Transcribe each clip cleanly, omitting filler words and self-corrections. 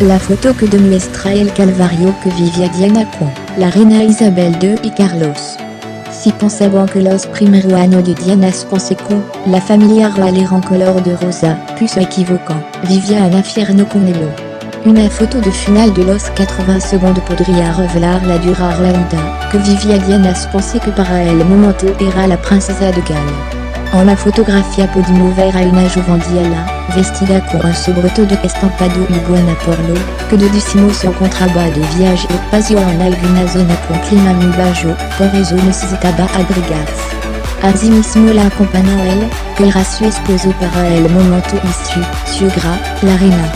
La photo que de muestra el Calvario que vivía Diana con la reina Isabel II y Carlos. Si pensaban que los primeros años de Diana pensaient que la familia real era en color de rosa, puis se equivocant, vivía en infierno con elo. Una photo de finale de los 80 segundos podría revelar la dura realidad que vivía Diana pensait que para el momento era la princesa de Galles. En la fotografía pudimos ver a una joven Diana, vestida con un sobretot de estampado y buena porlo, que de decimos en contrabas de viaje pasó en alguna zona con clima muy bajo, por eso necesitaba abrigarse. Asimismo la acompañó él, que era su esposo para el momento y su suegra, la reina.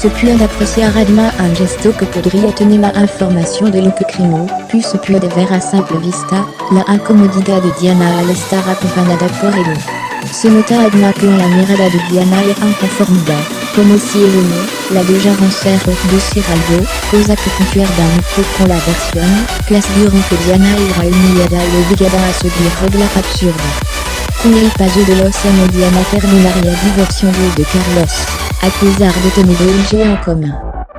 Se puede apreciar además un gesto que podría tener más información de lo que crimo, puis se puede ver a simple vista, la incomodidad de Diana al estar acompañada por él. Se nota además que la mirada de Diana era inconformidad, como si el uno la dejaron ser decir algo, cosa que concuerda un poco con la versión, que aseguró que Diana era humillada y obligada a seguir reglas absurdas. Con el paso de los años Diana terminaría divorciando de Carlos, a pesar de tener un hijo en común.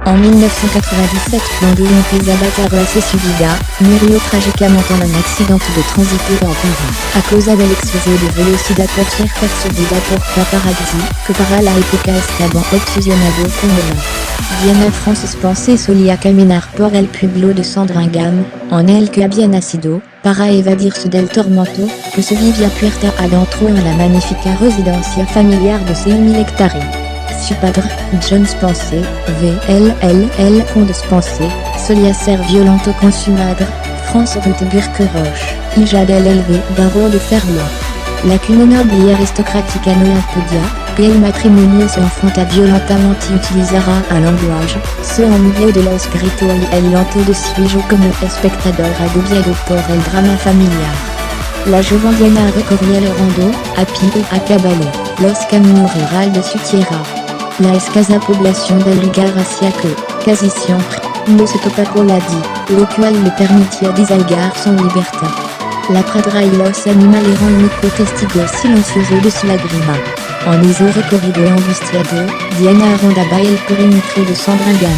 En 1997, cuando empezaba Carlos y su vida, murió trágicamente en un accidente de tránsito en París, a causa del exceso de velocidad por ser perseguida por paparazzi, que para la época estaban obsesionados con ella. Diana Frances pensé solía caminar por el pueblo de Sandringham, en el que había nacido, para evadirse del tormento que se vivía puerta adentro en la magnífica residencia familiar de 6.000 hectáreas. Su padre, John Spencer, VLLL Conde Spencer, solía ser violento con su madre, France Ruth Birkeroche, hija del Elvé Baron de Ferland. La cuna noble y aristocrática no la podía, que el matrimonio se enfrenta violentamente y utilizará un lenguaje, se en medio de los gritos y el llanto de su hijo como espectador agobiado por el drama familiar. La joven Diana recorría el rondo, a pie y a caballo, los caminos rurales de su tierra. La escasa población del lugar hacía que, casi siempre, no se topa con la di, lo cual le permitía divulgar son libertad. La pradera y los animales eran únicos testigos silenciosos de su lágrima. En ese recorrido angustiado, Diana rondaba el perímetro de Sandringham,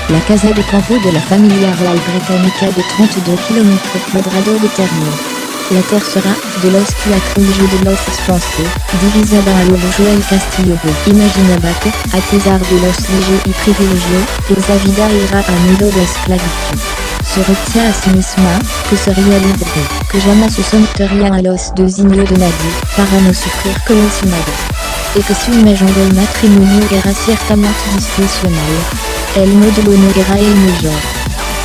la casa de campo de la familia real británica de 32 km² de terreno. La tercera, de los cuatro de los Spencer, divisada a lo largo del castillo imaginaba que, a pesar de los leyes y privilegios, esa vida era un nudo de esclavitud. Se retía a sí misma, que sería libre, que jamás se sometería a los designios de nadie, para no sufrir como su madre. Y que su imagen del matrimonio era ciertamente disfuncional. El modelo no era el mejor.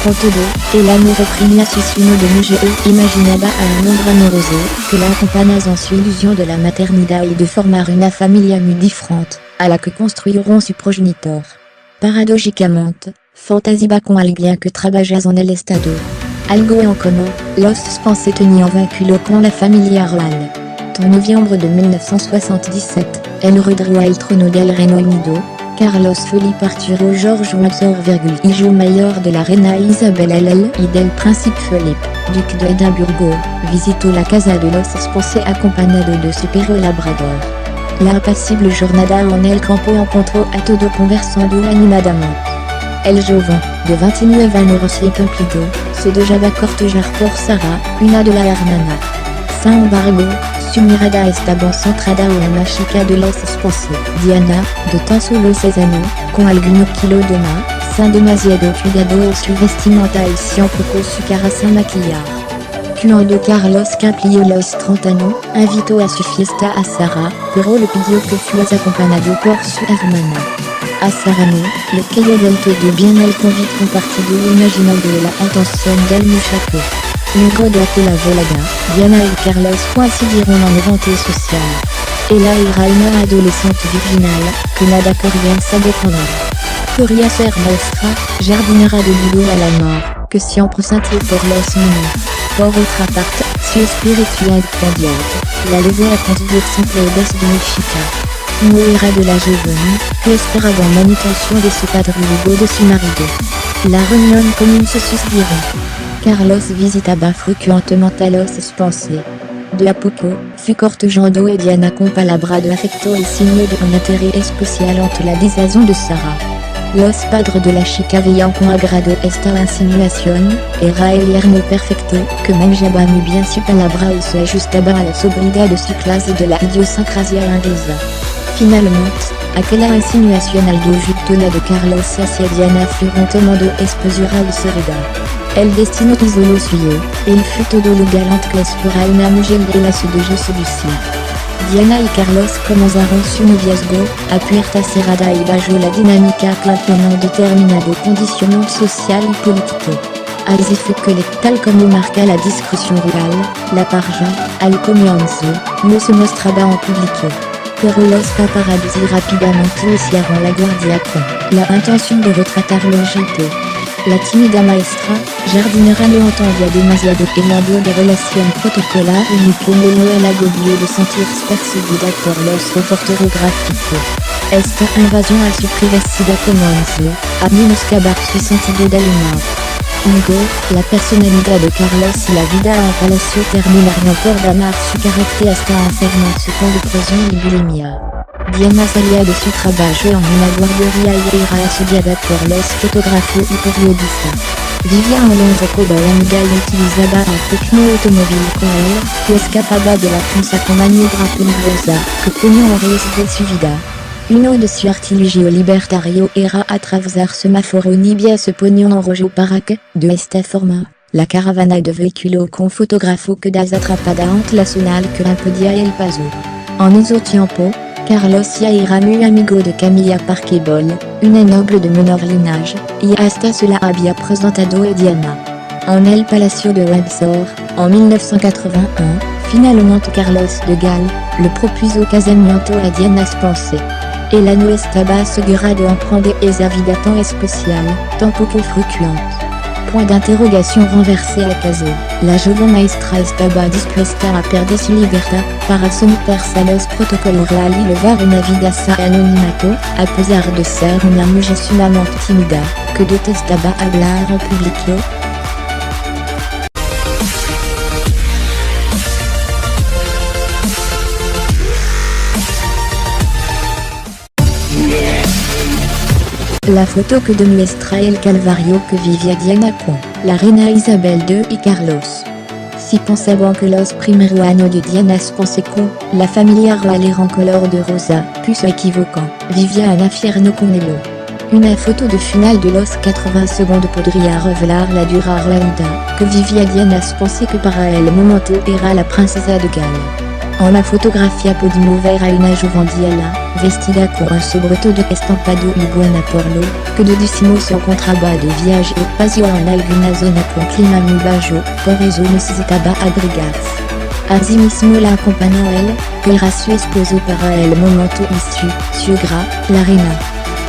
Con todo, el amor reprimía su sueño de mujer e imaginaba a un hombre amoroso, que la acompaña en su ilusión de la maternidad y de formar una familia muy diferente, a la que construiront su progenitor. Paradójicamente, fantasiaba con alguien que trabaja en el Estado. Algo en común, los Spencer tenían vínculo con la familia real. En noviembre de 1977, elle redrewa el trono del Reino Unido. Carlos Felipe Arturo George Windsor, hijo mayor de la reina Isabel LL y del príncipe Felipe, duque de Edimburgo, visitó la casa de los Spencer acompañado de su perro labrador. La apacible jornada en el campo encontró a todo conversando animadamente. El joven, de 29 años recién cumplido, se dejaba cortejar por Sarah, una de la hermana. Sin embargo, su mirada estaba centrada en la chica de los Spencer, Diana, de tan solo 6 años, con algunos kilos de más, sin demasiado cuidado en su vestimenta y siempre con su cara sin maquillar. Cuando Carlos cumplió los 30 años, invitó a su fiesta a Sarah, pero le pidió que fuese acompañado por su hermana. A Sarah no le cayó del todo bien el convite compartido imaginando la intención del muchacho. Luego de aquella velada, Diana y Carlos coincidieron en un evento social. Ella era una adolescente virginal, que nada quería saber con él. Quería ser maestra, jardinera de Lilo a la mar, que siempre sintió por los niños. Por otra parte, su espíritu independiente, la llevó a conducir simples de chica. No era de la joven, que esperaba manutención de su padre luego de su marido. La reunión comenzó sus días. Carlos visitaba frecuentemente a los Spencer. De a poco, Fu cortejando e Diana con palabra de afecto el signo de un intérêt especial entre la liaison de Sarah. Los padres de la chica veían con agrado esta insinuación, era el yerno perfecto, que manejaba muy bien su palabra y se ajustaba a la sobriedad de su clase de la idiosincrasia inglesa. Finalement, aquella insinuación algo jutola de Carlos hacia Diana fue un tomando esposura y seriedad. El destino quiso lo suyo, él fue todo lo galante que espera una mujer de la de celui-ci. Diana y Carlos comenzaron su noviazgo, a puerta cerrada y bajo la dinámica que un determinado conditionnement social y político. Así fue que, tal como marca la discussion rural, la pareja, al comienzo, no se mostraba en público. Pero los paparazzi rápidamente iniciaron la guardia con la intención de retratarlo en jeté. La tímida maestra, jardinera no entendía demasiado el de relación protocolar y como el agobio de sentirse perseguida por los reporteros gráficos. Esta invasión a su privacidad comenzó a menoscabar su sentido del humor. Hugo, la personalidad de Carlos y la vida en palacio terminaron por dañar su carácter hasta enfermarse con depresión y bulimia. Diana salía de su trabajo en una guardería y era asediada por los fotógrafos y periodistas. Vivía en Londres con la amiga y utilizaba un pequeño automóvil con él, que escapaba de la prensa con maniobra peligrosa, que ponía en riesgo su vida. Uno de su artilugio libertario era atravesar semáforo Nibia se ponía en rojo para que, de esta forma, la caravana de vehículos con fotógrafo quedase atrapada entre la zonal que impedía el paso. En ese tiempo, Carlos ya era muy amigo de Camilla Parquebol, una noble de menor linaje, y hasta se la había presentado a Diana. En el Palacio de Windsor, en 1981, finalmente Carlos de Gaulle le propuso casamiento a Diana Spence. Ella no estaba asegurada en prendre esa vida tan especial, tan poco frecuente. Point d'interrogation renversé al caso. La joven maestra estaba dispuesta a perder su libertad para someterse a los protocolos reales y llevar una vida sin anonimato, a pesar de ser una mujer sumamente tímida, que detestaba hablar en público. La photo que demuestra el calvario que vivía Diana con la reina Isabel II y Carlos. Si pensaban que los primeros años de Diana Spence con la familia real eran color de rosa, pues se equivocan, vivía en infierno con ello. Una foto de final de los 80 segundos podría revelar la dura realidad que vivía Diana Spence, que para el momento era la princesa de Gales. En la fotografía podemos ver a una joven Diana, vestida con un sobretodo estampado y buena porno, que de décimo se encontraba de viaje espacio en alguna zona con clima muy bajo, por eso necesitaba abrigarse. Asimismo la acompañó él, que era su esposo para el momento y su suegra, la reina.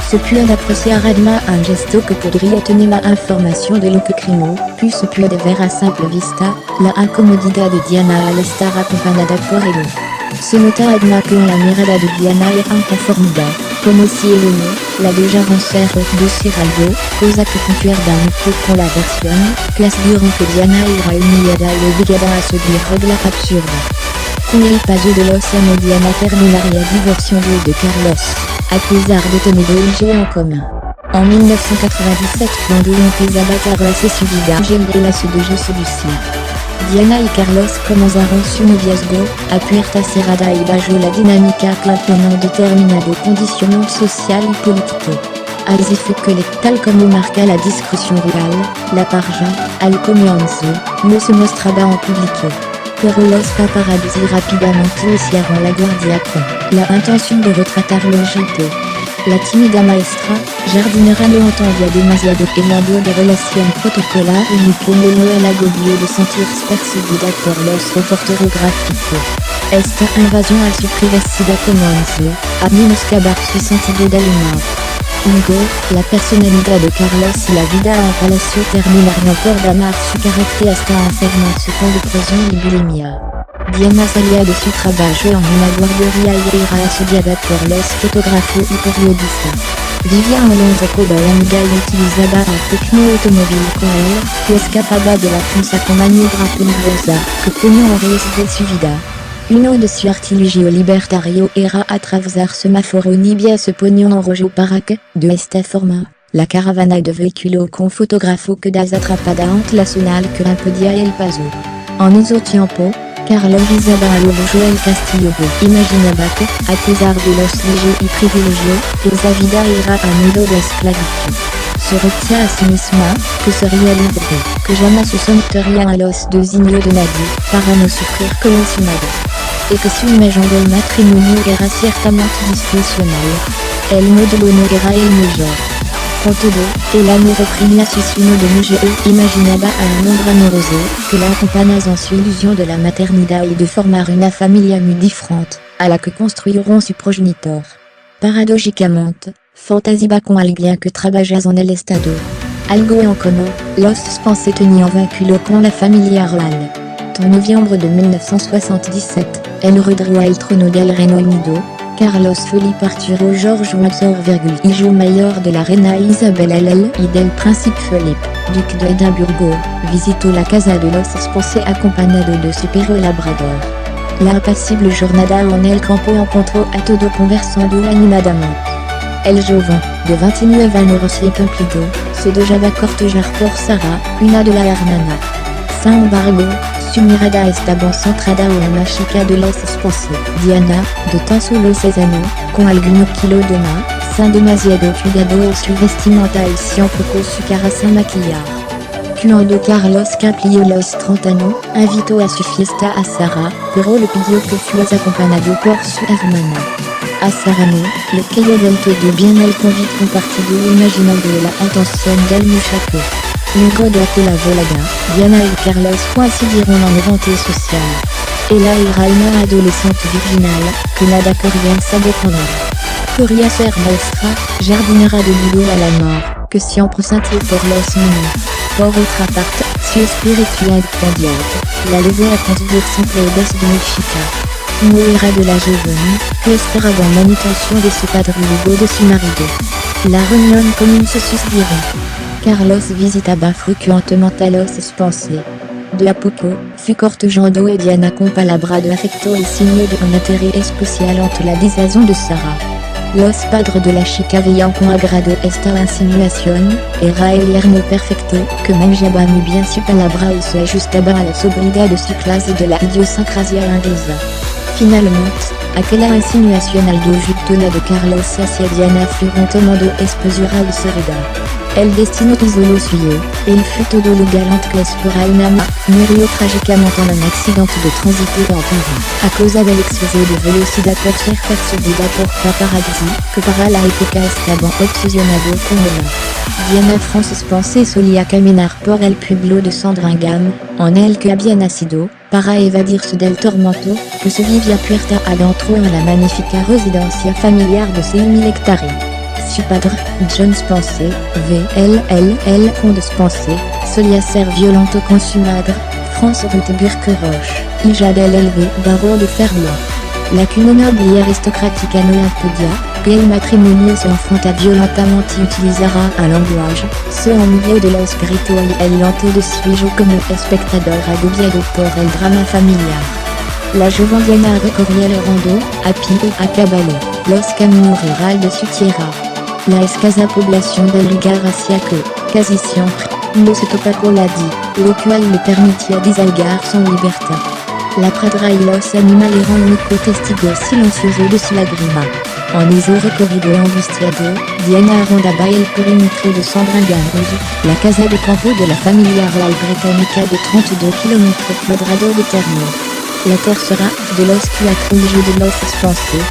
Se puede apreciar además un gesto que podría tener más información de lo que crimo, puis se puede ver a simple vista la incomodidad de Diana al estar acompañada por él. Se nota además que la mirada de Diana era inconformida, como si el uno la dejaron ser decir algo, cosa que concuerda un poco con la versión, que aseguran que Diana era humillada y obligada a seguir reglas absurdas. Con el paso de los años Diana terminaría divorciando de Carlos, a pesar de tener un hijo en común. En 1997 cuando empezaba a darse su vida en la de celui-ci. Diana y Carlos comenzaron su noviazgo, a puerta cerrada y bajo la dinámica que un determinado conditionnement social y político. Así fue que, tal como marca la discussion rural, la pareja, al comienzo, no se mostraba en público. Pero los paparazzi rápidamente iniciaron la guardia con la intención de retratarlo en jeté. La tímida maestra, jardinera no entendía demasiado el de relación protocolar y como el agobio de sentirse perseguida por los reporteros gráficos. Esta invasión a su privacidad comenzó a menoscabar su sentido del humor. Hugo, la personalidad de Carlos y la vida en palacio terminaron por dañar su carácter hasta enfermarse con depresión y bulimia. Diana salía de su trabajo en una guardería y era asediada por los fotógrafos y periodistas. Vivía en Londres con la amiga y utilizaba un pequeño automóvil con él, que escapaba de la prensa con maniobra peligrosa, que ponía en riesgo su vida. Uno de su artilugio libertario era atravesar semáforo ni vías poniendo rojo para que, de esta forma, la caravana de vehículos con fotógrafo quedas atrapada ante la señal que impedía el paso. En ese tiempo, Carlos Isabel Joel Castillo imaginaba que, a pesar de los leyes y privilegios, esa vida era a nudo de esclavitud. Se retient a sí misma, que sería libre, que jamás se sentaría a los designios de nadie, para no sufrir como su madre. Et que su imagen del matrimonio era ciertamente disfuncional. El modelo no era el mejor. Con todo, el amor reprimía su sueño de mujer e imaginaba a un hombre amoroso, que la acompaña en su ilusión de la maternidad y de formar una familia muy diferente, a la que construiront su progenitor. Paradójicamente, fantasiaba con alguien que trabaja en el Estado. Algo en común, los Spencer tenían vínculo con la familia real. En novembre de 1977, elle redrua el trono del Reino Unido. Carlos Feli partir au George Windsor, hijo mayor de la reina Isabel LL y del príncipe Philippe, duque de Edimburgo, visitó la casa de los Spencer acompañado de su perro labrador. La apacible jornada en el campo encontró a todo conversando animadamente. El joven, de 29 años recién cumplido, se dejaba cortejar por Sarah, una de la hermana. Sin embargo, su mirada estaba centrada en la chica de los Spencer, Diana, de tan solo 6 años, con algunos kilos de más, sin demasiado cuidado en su vestimenta y siempre con su cara sin maquillar. Cuando Carlos cumplió los 30 años, invitó a su fiesta a Sarah, pero le pidió que fuese acompañado por su hermana. A Sarah no, le cayó del todo bien el convite compartido imaginando la intención del muchacho. Luego de aquella volada, Diana y Carlos coincidieron en evento social. Ella era una adolescente virginal, que nada quería saber con él. Quería ser maestra, jardinera de l'îlot à la mort, que siempre sintió por los niños. Por otra parte, su espíritu independiente, la llevó a conducir siempre desde muy chica. No era de la joven, que esperaba manutención de su padre luego de su marido. La reunión comenzó sus días. Carlos visitaba frecuentemente a los Spencer. De a poco, fut cortejando a Diana con palabras de afecto y signo de un interés especial entre la disazón de Sarah. Los padres de la chica veían con agrado esta insinuación. Era el yerno perfecto, que manejaba muy bien su palabra y se ajustaba a la sobriedad de su clase de la idiosincrasia inglesa. Finalmente, aquella insinuación algo jutona de Carlos hacia Diana fut retomando espesura y seriedad. El destino quiso lo suyo, él fue todo lo galante que espera una ama, murió trágicamente en un accidente de tránsito en París, a causa del exceso de velocidad por ser perseguida por paparazzi, que para la época estaban obsesionados con ella. Diana Frances Spencer solía caminar por el pueblo de Sandringham, en el que había nacido, para evadirse del tormento, que se vivía puerta adentro en la magnífica residencia familiar de 6.000 hectáreas. Su padre, John Spencer, VLLL Conde Spencer, solía ser violento con su madre, France Ruth Birkeroche, hija del élevé barón de Ferrières. La cuna noble y aristocrática no impedía que el matrimonio se enfrenta violentamente y utilizara un lenguaje, se en medio de los gritos y el llanto de su hijo como espectador agobiado por el drama familiar. La joven Diana recorría el rondo, a pie y a caballo, los caminos rurales de su tierra. La escasa población del lugar hacía que, casi siempre, no se topa con nadie, lo cual le permitía desahogar su libertad. La pradera y los animales eran únicos testigos silenciosos de su lágrima. En ese recorrido angustiado, Diana rondaba el perímetro de Sandringham, la casa de campo de la familia real británica de 32 km² de terreno. La tercera, de los 4 hijos de los Spencer,